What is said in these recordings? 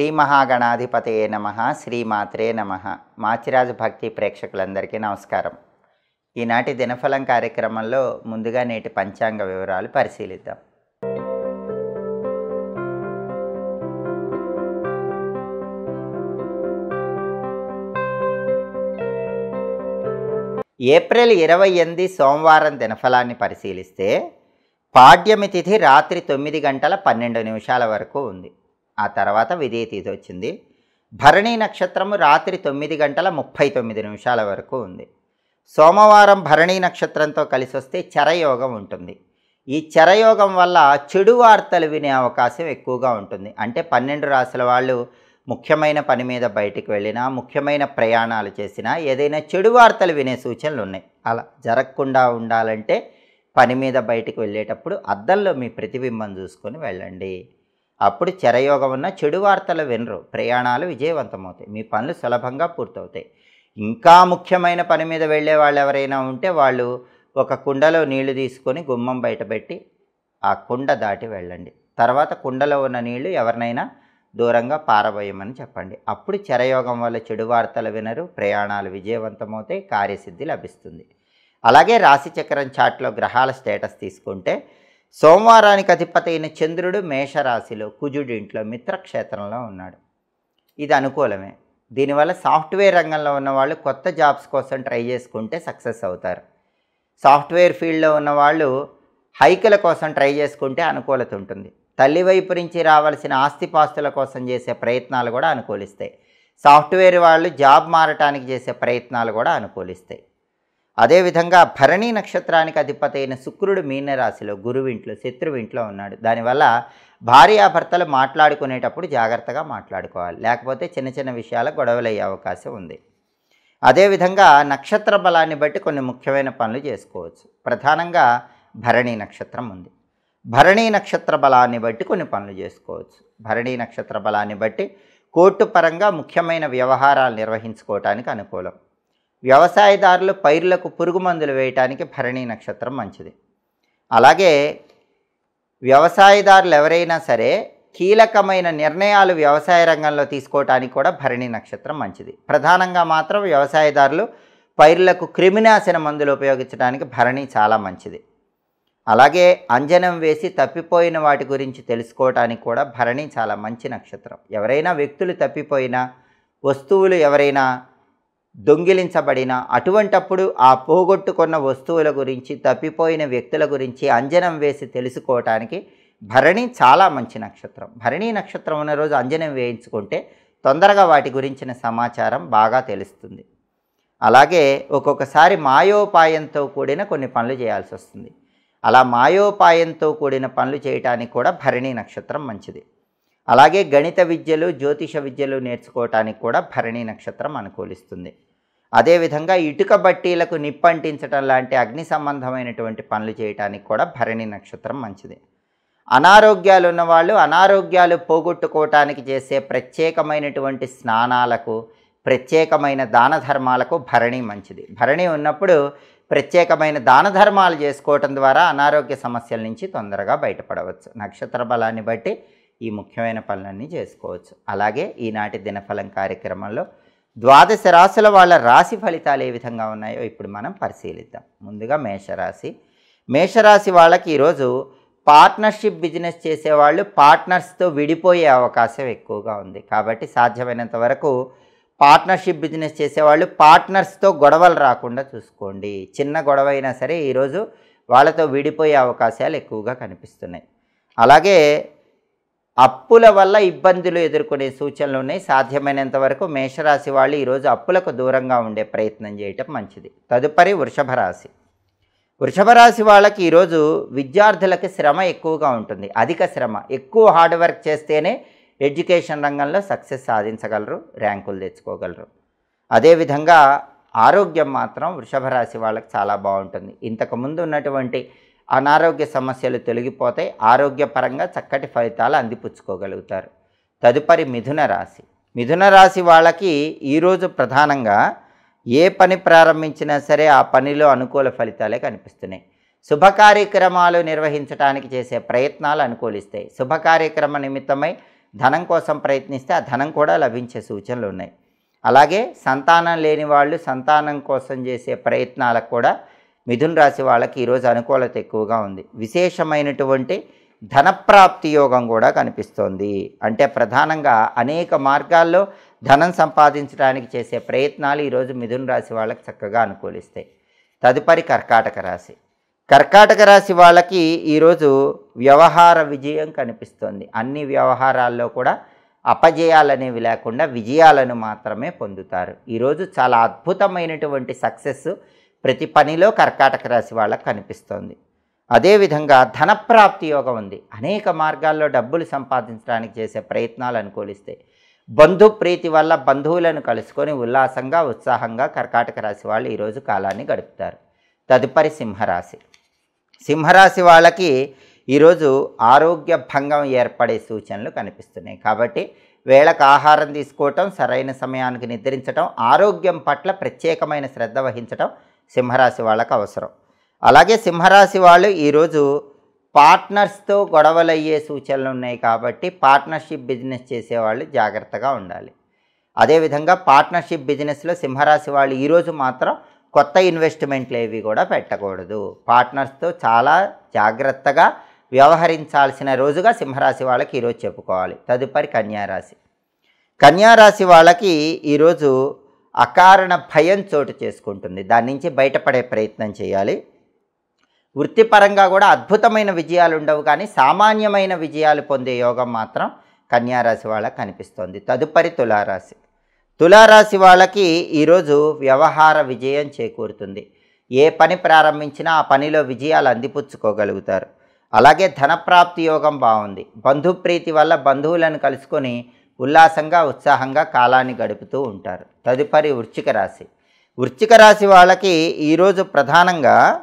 శ్రీ మహాగణాధిపతయే నమః. శ్రీమాత్రే నమః. మాచిరాజు భక్తి ప్రేక్షకులందరికీ నమస్కారం. ఈనాటి దినఫలం కార్యక్రమంలో ముందుగా నేటి పంచాంగ వివరాలు పరిశీలిద్దాం. ఏప్రిల్ 28 సోమవారం దినఫలాన్ని పరిశీలిస్తే పాడ్యమి తిథి రాత్రి 9 గంటల 12 నిమిషాల వరకు ఉంది. ఆ తర్వాత విధియ తిథి వచ్చింది. భరణీ నక్షత్రము రాత్రి 9 గంటల 39 నిమిషాల వరకు ఉంది. సోమవారం భరణీ నక్షత్రంతో కలిసి వస్తే చరయోగం ఉంటుంది. ఈ చరయోగం వల్ల చెడు వార్తలు వినే అవకాశం ఎక్కువగా ఉంటుంది. అంటే 12 రాశుల వాళ్ళు ముఖ్యమైన పని మీద బయటికి వెళ్ళినా, ముఖ్యమైన ప్రయాణాలు చేసినా ఏదైనా చెడు వార్తలు వినే సూచనలు ఉన్నాయి. అలా జరగకుండా ఉండాలంటే పని మీద బయటికి వెళ్ళేటప్పుడు అద్దంలో మీ ప్రతిబింబం చూసుకొని వెళ్ళండి. అప్పుడు చరయోగం ఉన్న చెడు వార్తలు వినరు, ప్రయాణాలు విజయవంతమవుతాయి, మీ పనులు సులభంగా పూర్తవుతాయి. ఇంకా ముఖ్యమైన పని మీద వెళ్ళే వాళ్ళు ఎవరైనా ఉంటే వాళ్ళు ఒక కుండలో నీళ్లు తీసుకొని గుమ్మం బయట పెట్టి ఆ కుండ దాటి వెళ్ళండి. తర్వాత కుండలో ఉన్న నీళ్లు ఎవరినైనా దూరంగా పారబోయమని చెప్పండి. అప్పుడు చరయోగం వల్ల చెడు వార్తలు వినరు, ప్రయాణాలు విజయవంతమవుతాయి, కార్యసిద్ధి లభిస్తుంది. అలాగే రాశిచక్రం చాట్లో గ్రహాల స్టేటస్ తీసుకుంటే సోమవారానికి అధిపతి అయిన చంద్రుడు మేషరాశిలో కుజుడింట్లో మిత్రక్షేత్రంలో ఉన్నాడు. ఇది అనుకూలమే. దీనివల్ల సాఫ్ట్వేర్ రంగంలో ఉన్నవాళ్ళు కొత్త జాబ్స్ కోసం ట్రై చేసుకుంటే సక్సెస్ అవుతారు. సాఫ్ట్వేర్ ఫీల్డ్లో ఉన్నవాళ్ళు హైకుల కోసం ట్రై చేసుకుంటే అనుకూలత ఉంటుంది. తల్లి వైపు నుంచి రావాల్సిన ఆస్తిపాస్తుల కోసం చేసే ప్రయత్నాలు కూడా అనుకూలిస్తాయి. సాఫ్ట్వేర్ వాళ్ళు జాబ్ మారటానికి చేసే ప్రయత్నాలు కూడా అనుకూలిస్తాయి. అదేవిధంగా భరణీ నక్షత్రానికి అధిపతి అయిన శుక్రుడు మీనరాశిలో గురువింట్లో శత్రువింట్లో ఉన్నాడు. దానివల్ల భార్యాభర్తలు మాట్లాడుకునేటప్పుడు జాగ్రత్తగా మాట్లాడుకోవాలి, లేకపోతే చిన్న చిన్న విషయాల గొడవలయ్యే అవకాశం ఉంది. అదేవిధంగా నక్షత్ర బలాన్ని బట్టి కొన్ని ముఖ్యమైన పనులు చేసుకోవచ్చు. ప్రధానంగా భరణీ నక్షత్రం ఉంది. భరణీ నక్షత్ర బలాన్ని బట్టి కొన్ని పనులు చేసుకోవచ్చు. భరణీ నక్షత్ర బలాన్ని బట్టి కోర్టు పరంగా ముఖ్యమైన వ్యవహారాలు నిర్వహించుకోవటానికి అనుకూలం. వ్యవసాయదారులు పైర్లకు పురుగు మందులు వేయటానికి భరణీ నక్షత్రం మంచిది. అలాగే వ్యవసాయదారులు ఎవరైనా సరే కీలకమైన నిర్ణయాలు వ్యవసాయ రంగంలో తీసుకోవటానికి కూడా భరణీ నక్షత్రం మంచిది. ప్రధానంగా మాత్రం వ్యవసాయదారులు పైర్లకు క్రిమినాశన మందులు ఉపయోగించడానికి భరణి చాలా మంచిది. అలాగే అంజనం వేసి తప్పిపోయిన వాటి గురించి తెలుసుకోవటానికి కూడా భరణి చాలా మంచి నక్షత్రం. ఎవరైనా వ్యక్తులు తప్పిపోయినా, వస్తువులు ఎవరైనా దొంగిలించబడినా అటువంటప్పుడు ఆ పోగొట్టుకున్న వస్తువుల గురించి, తప్పిపోయిన వ్యక్తుల గురించి అంజనం వేసి తెలుసుకోవటానికి భరణి చాలా మంచి నక్షత్రం. భరణి నక్షత్రం ఉన్న రోజు అంజనం వేయించుకుంటే తొందరగా వాటి గురించిన సమాచారం బాగా తెలుస్తుంది. అలాగే ఒక్కొక్కసారి మాయోపాయంతో కూడిన కొన్ని పనులు చేయాల్సి వస్తుంది. అలా మాయోపాయంతో కూడిన పనులు చేయటానికి కూడా భరణి నక్షత్రం మంచిది. అలాగే గణిత విద్యలు, జ్యోతిష విద్యలు నేర్చుకోవటానికి కూడా భరణి నక్షత్రం అనుకూలిస్తుంది. అదేవిధంగా ఇటుక బట్టీలకు నిప్పంటించడం లాంటి అగ్ని సంబంధమైనటువంటి పనులు చేయటానికి కూడా భరణి నక్షత్రం మంచిది. అనారోగ్యాలు ఉన్నవాళ్ళు అనారోగ్యాలు పోగొట్టుకోవటానికి చేసే ప్రత్యేకమైనటువంటి స్నానాలకు, ప్రత్యేకమైన దాన ధర్మాలకు భరణి మంచిది. భరణి ఉన్నప్పుడు ప్రత్యేకమైన దాన ధర్మాలు చేసుకోవటం ద్వారా అనారోగ్య సమస్యల నుంచి తొందరగా బయటపడవచ్చు. నక్షత్ర బలాన్ని బట్టి ఈ ముఖ్యమైన పనులన్నీ చేసుకోవచ్చు. అలాగే ఈనాటి దినఫలం కార్యక్రమంలో ద్వాదశ రాశుల వాళ్ళ రాశి ఫలితాలు ఏ విధంగా ఉన్నాయో ఇప్పుడు మనం పరిశీలిద్దాం. ముందుగా మేషరాశి. మేషరాశి వాళ్ళకి ఈరోజు పార్ట్నర్షిప్ బిజినెస్ చేసేవాళ్ళు పార్ట్నర్స్తో విడిపోయే అవకాశం ఎక్కువగా ఉంది. కాబట్టి సాధ్యమైనంత వరకు పార్ట్నర్షిప్ బిజినెస్ చేసేవాళ్ళు పార్ట్నర్స్తో గొడవలు రాకుండా చూసుకోండి. చిన్న గొడవ అయినా సరే ఈరోజు వాళ్ళతో విడిపోయే అవకాశాలు ఎక్కువగా కనిపిస్తున్నాయి. అలాగే అప్పుల వల్ల ఇబ్బందులు ఎదుర్కొనే సూచనలు ఉన్నాయి. సాధ్యమైనంత వరకు మేషరాశి వాళ్ళు ఈరోజు అప్పులకు దూరంగా ఉండే ప్రయత్నం చేయటం మంచిది. తదుపరి వృషభ రాశి. వృషభ రాశి వాళ్ళకి ఈరోజు విద్యార్థులకి శ్రమ ఎక్కువగా ఉంటుంది. అధిక శ్రమ, ఎక్కువ హార్డ్ వర్క్ చేస్తేనే ఎడ్యుకేషన్ రంగంలో సక్సెస్ సాధించగలరు, ర్యాంకులు తెచ్చుకోగలరు. అదేవిధంగా ఆరోగ్యం మాత్రం వృషభ రాశి వాళ్ళకి చాలా బాగుంటుంది. ఇంతకుముందు ఉన్నటువంటి అనారోగ్య సమస్యలు తొలగిపోతాయి. ఆరోగ్యపరంగా చక్కటి ఫలితాలు అందిపుచ్చుకోగలుగుతారు. తదుపరి మిథున రాశి. మిథున రాశి వాళ్ళకి ఈరోజు ప్రధానంగా ఏ పని ప్రారంభించినా సరే ఆ పనిలో అనుకూల ఫలితాలే కనిపిస్తున్నాయి. శుభ కార్యక్రమాలు నిర్వహించడానికి చేసే ప్రయత్నాలు అనుకూలిస్తాయి. శుభ కార్యక్రమ నిమిత్తమై ధనం కోసం ప్రయత్నిస్తే ఆ ధనం కూడా లభించే సూచనలు ఉన్నాయి. అలాగే సంతానం లేని వాళ్ళు సంతానం కోసం చేసే ప్రయత్నాలకు కూడా మిథున రాశి వాళ్ళకి ఈరోజు అనుకూలత ఎక్కువగా ఉంది. విశేషమైనటువంటి ధనప్రాప్తి యోగం కూడా కనిపిస్తోంది. అంటే ప్రధానంగా అనేక మార్గాల్లో ధనం సంపాదించడానికి చేసే ప్రయత్నాలు ఈరోజు మిథున రాశి వాళ్ళకి చక్కగా అనుకూలిస్తాయి. తదుపరి కర్కాటక రాశి. కర్కాటక రాశి వాళ్ళకి ఈరోజు వ్యవహార విజయం కనిపిస్తోంది. అన్ని వ్యవహారాల్లో కూడా అపజయాలనేవి లేకుండా విజయాలను మాత్రమే పొందుతారు. ఈరోజు చాలా అద్భుతమైనటువంటి సక్సెస్ ప్రతి పనిలో కర్కాటక రాశి వాళ్ళకి కనిపిస్తోంది. అదేవిధంగా ధనప్రాప్తి యోగం ఉంది. అనేక మార్గాల్లో డబ్బులు సంపాదించడానికి చేసే ప్రయత్నాలు అనుకూలిస్తాయి. బంధు ప్రీతి వల్ల బంధువులను కలుసుకొని ఉల్లాసంగా ఉత్సాహంగా కర్కాటక రాశి వాళ్ళు ఈరోజు కాలాన్ని గడుపుతారు. తదుపరి సింహరాశి. సింహరాశి వాళ్ళకి ఈరోజు ఆరోగ్య భంగం ఏర్పడే సూచనలు కనిపిస్తున్నాయి. కాబట్టి వేళకు ఆహారం తీసుకోవటం, సరైన సమయానికి నిద్రించటం, ఆరోగ్యం పట్ల ప్రత్యేకమైన శ్రద్ధ వహించటం సింహరాశి వాళ్ళకు అవసరం. అలాగే సింహరాశి వాళ్ళు ఈరోజు పార్ట్నర్స్తో గొడవలు అయ్యే సూచనలు ఉన్నాయి. కాబట్టి పార్ట్నర్షిప్ బిజినెస్ చేసేవాళ్ళు జాగ్రత్తగా ఉండాలి. అదేవిధంగా పార్ట్నర్షిప్ బిజినెస్లో సింహరాశి వాళ్ళు ఈరోజు మాత్రం కొత్త ఇన్వెస్ట్మెంట్లు ఏవి కూడా పెట్టకూడదు. పార్ట్నర్స్తో చాలా జాగ్రత్తగా వ్యవహరించాల్సిన రోజుగా సింహరాశి వాళ్ళకి ఈరోజు చెప్పుకోవాలి. తదుపరి కన్యారాశి. కన్యారాశి వాళ్ళకి ఈరోజు అకారణ భయం చోటు చేసుకుంటుంది. దాని నుంచి బయటపడే ప్రయత్నం చేయాలి. వృత్తిపరంగా కూడా అద్భుతమైన విజయాలు ఉండవు, కానీ సామాన్యమైన విజయాలు పొందే యోగం మాత్రం కన్యారాశి వాళ్ళకి కనిపిస్తోంది. తదుపరి తులారాశి. తులారాశి వాళ్ళకి ఈరోజు వ్యవహార విజయం చేకూరుతుంది. ఏ పని ప్రారంభించినా ఆ పనిలో విజయాలు అందిపుచ్చుకోగలుగుతారు. అలాగే ధనప్రాప్తి యోగం బాగుంది. బంధుప్రీతి వల్ల బంధువులను కలుసుకొని ఉల్లాసంగా ఉత్సాహంగా కాలాన్ని గడుపుతూ ఉంటారు. తదుపరి వృశ్చిక రాశి. వృశ్చిక రాశి వాళ్ళకి ఈరోజు ప్రధానంగా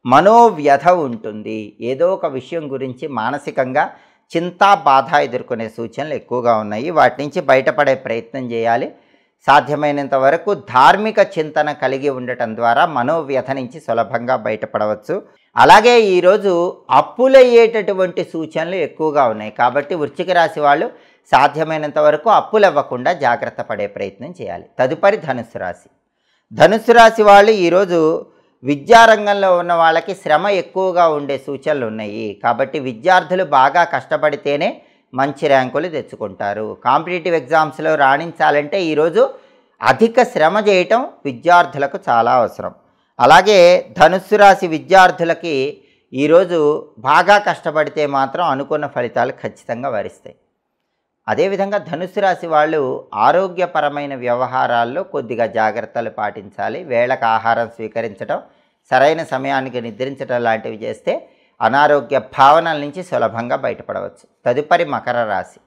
మనోవ్యధ ఉంటుంది. ఏదో ఒక విషయం గురించి మానసికంగా చింతా బాధ ఎదుర్కొనే సూచనలు ఎక్కువగా ఉన్నాయి. వాటి నుంచి బయటపడే ప్రయత్నం చేయాలి. సాధ్యమైనంత వరకు ధార్మిక చింతన కలిగి ఉండటం ద్వారా మనోవ్యధ నుంచి సులభంగా బయటపడవచ్చు. అలాగే ఈరోజు అప్పులయ్యేటటువంటి సూచనలు ఎక్కువగా ఉన్నాయి. కాబట్టి వృశ్చిక రాశి వాళ్ళు సాధ్యమైనంత వరకు అప్పులు ఇవ్వకుండా జాగ్రత్త పడే ప్రయత్నం చేయాలి. తదుపరి ధనుస్సు రాశి. ధనుస్సు రాశి వాళ్ళు ఈరోజు విద్యారంగంలో ఉన్న వాళ్ళకి శ్రమ ఎక్కువగా ఉండే సూచనలు ఉన్నాయి. కాబట్టి విద్యార్థులు బాగా కష్టపడితేనే మంచి ర్యాంకులు తెచ్చుకుంటారు. కాంపిటేటివ్ ఎగ్జామ్స్లో రాణించాలంటే ఈరోజు అధిక శ్రమ చేయటం విద్యార్థులకు చాలా అవసరం. అలాగే ధనుస్సు రాశి విద్యార్థులకి ఈరోజు బాగా కష్టపడితే మాత్రం అనుకున్న ఫలితాలు ఖచ్చితంగా వరిస్తాయి. అదేవిధంగా ధనుస్సు రాశి వాళ్ళు ఆరోగ్యపరమైన వ్యవహారాల్లో కొద్దిగా జాగ్రత్తలు పాటించాలి. వేళకు ఆహారం స్వీకరించడం, సరైన సమయానికి నిద్రించడం లాంటివి చేస్తే అనారోగ్య భావనల నుంచి సులభంగా బయటపడవచ్చు. తదుపరి మకర రాశి.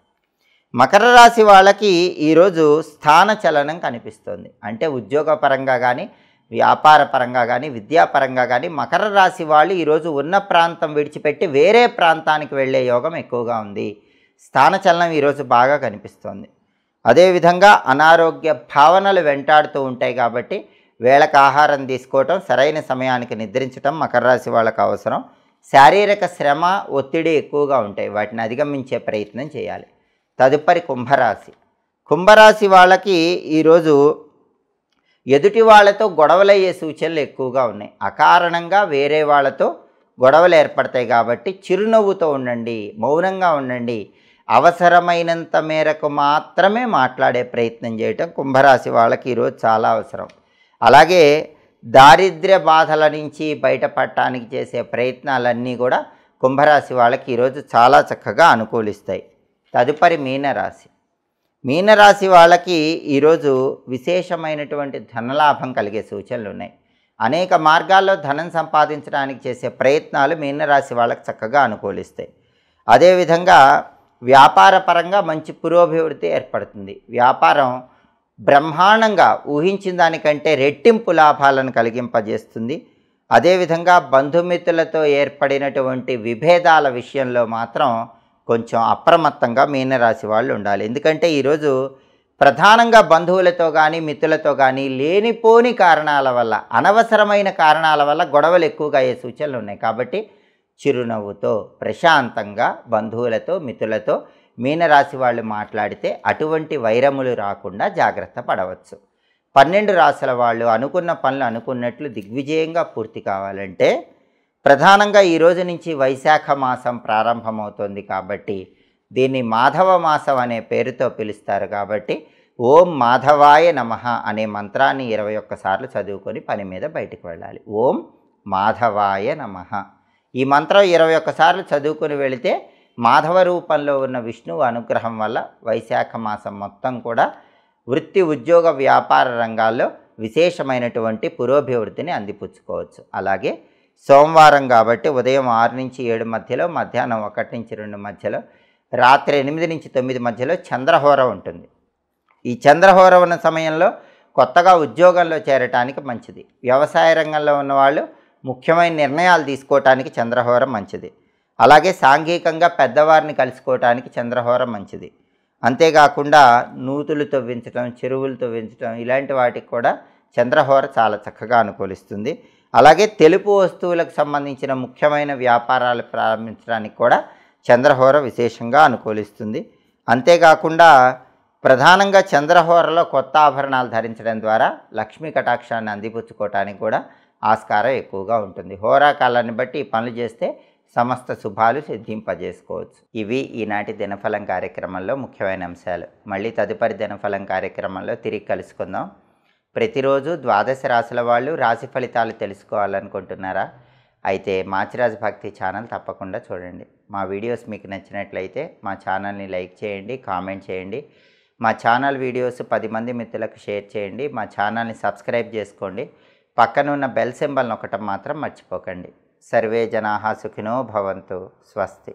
మకర రాశి వాళ్ళకి ఈరోజు స్థాన చలనం కనిపిస్తుంది. అంటే ఉద్యోగపరంగా కానీ, వ్యాపార పరంగా కానీ, విద్యాపరంగా కానీ మకర రాశి వాళ్ళు ఈరోజు ఉన్న ప్రాంతం విడిచిపెట్టి వేరే ప్రాంతానికి వెళ్ళే యోగం ఎక్కువగా ఉంది. స్థానచలనం ఈరోజు బాగా కనిపిస్తోంది. అదేవిధంగా అనారోగ్య భావనలు వెంటాడుతూ ఉంటాయి. కాబట్టి వేళకు ఆహారం తీసుకోవటం, సరైన సమయానికి నిద్రించడం మకర రాశి వాళ్ళకు అవసరం. శారీరక శ్రమ, ఒత్తిడి ఎక్కువగా ఉంటాయి. వాటిని అధిగమించే ప్రయత్నం చేయాలి. తదుపరి కుంభరాశి. కుంభరాశి వాళ్ళకి ఈరోజు ఎదుటి వాళ్ళతో గొడవలయ్యే సూచనలు ఎక్కువగా ఉన్నాయి. అకారణంగా వేరే వాళ్ళతో గొడవలు ఏర్పడతాయి. కాబట్టి చిరునవ్వుతో ఉండండి, మౌనంగా ఉండండి. అవసరమైనంత మేరకు మాత్రమే మాట్లాడే ప్రయత్నం చేయటం కుంభరాశి వాళ్ళకి ఈరోజు చాలా అవసరం. అలాగే దారిద్ర్య బాధల నుంచి బయటపడటానికి చేసే ప్రయత్నాలన్నీ కూడా కుంభరాశి వాళ్ళకి ఈరోజు చాలా చక్కగా అనుకూలిస్తాయి. తదుపరి మీనరాశి. మీనరాశి వాళ్ళకి ఈరోజు విశేషమైనటువంటి ధనలాభం కలిగే సూచనలు ఉన్నాయి. అనేక మార్గాల్లో ధనం సంపాదించడానికి చేసే ప్రయత్నాలు మీనరాశి వాళ్ళకి చక్కగా అనుకూలిస్తాయి. అదేవిధంగా వ్యాపార పరంగా మంచి పురోభివృద్ధి ఏర్పడుతుంది. వ్యాపారం బ్రహ్మాండంగా ఊహించిన దానికంటే రెట్టింపు లాభాలను కలిగింపజేస్తుంది. అదేవిధంగా బంధుమిత్రులతో ఏర్పడినటువంటి విభేదాల విషయంలో మాత్రం కొంచెం అప్రమత్తంగా మీనరాశి వాళ్ళు ఉండాలి. ఎందుకంటే ఈరోజు ప్రధానంగా బంధువులతో కానీ మిత్రులతో కానీ లేనిపోని కారణాల వల్ల, అనవసరమైన కారణాల వల్ల గొడవలు ఎక్కువగా అయ్యే సూచనలు ఉన్నాయి. కాబట్టి చిరునవ్వుతో ప్రశాంతంగా బంధువులతో మిత్రులతో మీనరాశి వాళ్ళు మాట్లాడితే అటువంటి వైరములు రాకుండా జాగ్రత్త పడవచ్చు. 12 రాశుల వాళ్ళు అనుకున్న పనులు అనుకున్నట్లు దిగ్విజయంగా పూర్తి కావాలంటే ప్రధానంగా ఈ రోజు నుంచి వైశాఖ మాసం ప్రారంభమవుతోంది కాబట్టి దీన్ని మాధవ మాసం అనే పేరుతో పిలుస్తారు. కాబట్టి ఓం మాధవాయ నమః అనే మంత్రాన్ని 21 సార్లు చదువుకొని పని మీద బయటికి వెళ్ళాలి. ఓం మాధవాయ నమః ఈ మంత్రం 21 సార్లు చదువుకొని వెళితే మాధవ రూపంలో ఉన్న విష్ణువు అనుగ్రహం వల్ల వైశాఖ మాసం మొత్తం కూడా వృత్తి ఉద్యోగ వ్యాపార రంగాల్లో విశేషమైనటువంటి పురోభివృద్ధిని అందిపుచ్చుకోవచ్చు. అలాగే సోమవారం కాబట్టి ఉదయం 6 నుంచి 7 మధ్యలో, మధ్యాహ్నం 1 నుంచి 2 మధ్యలో, రాత్రి 8 నుంచి 9 మధ్యలో చంద్రహోర ఉంటుంది. ఈ చంద్రహోర ఉన్న సమయంలో కొత్తగా ఉద్యోగంలో చేరటానికి మంచిది. వ్యవసాయ రంగంలో ఉన్నవాళ్ళు ముఖ్యమైన నిర్ణయాలు తీసుకోవటానికి చంద్రహోర మంచిది. అలాగే సాంఘికంగా పెద్దవారిని కలుసుకోవటానికి చంద్రహోర మంచిది. అంతేకాకుండా నూతులు తవ్వించడం, చెరువులు తవ్వించడం ఇలాంటి వాటికి కూడా చంద్రహోర చాలా చక్కగా అనుకూలిస్తుంది. అలాగే తెలుపు వస్తువులకు సంబంధించిన ముఖ్యమైన వ్యాపారాలు ప్రారంభించడానికి కూడా చంద్రహోర విశేషంగా అనుకూలిస్తుంది. అంతేకాకుండా ప్రధానంగా చంద్రహోరలో కొత్త ఆభరణాలు ధరించడం ద్వారా లక్ష్మీ కటాక్షాన్ని అందిపుచ్చుకోవటానికి కూడా ఆస్కారం ఎక్కువగా ఉంటుంది. హోరాకాలాన్ని బట్టి ఈ పనులు చేస్తే సమస్త శుభాలు సిద్ధింపజేసుకోవచ్చు. ఇవి ఈనాటి దినఫలం కార్యక్రమంలో ముఖ్యమైన అంశాలు. మళ్ళీ తదుపరి దినఫలం కార్యక్రమంలో తిరిగి కలుసుకుందాం. ప్రతిరోజు 12 రాశుల వాళ్ళు రాశి ఫలితాలు తెలుసుకోవాలనుకుంటున్నారా? అయితే మాచిరాజు భక్తి ఛానల్ తప్పకుండా చూడండి. మా వీడియోస్ మీకు నచ్చినట్లయితే మా ఛానల్ని లైక్ చేయండి, కామెంట్ చేయండి. మా ఛానల్ వీడియోస్ 10 మంది మిత్రులకు షేర్ చేయండి. మా ఛానల్ని సబ్స్క్రైబ్ చేసుకోండి. పక్కన ఉన్న బెల్ సింబల్ నొక్కటం మాత్రం మర్చిపోకండి. సర్వే జనాః సుఖినో భవంతు. స్వస్తి.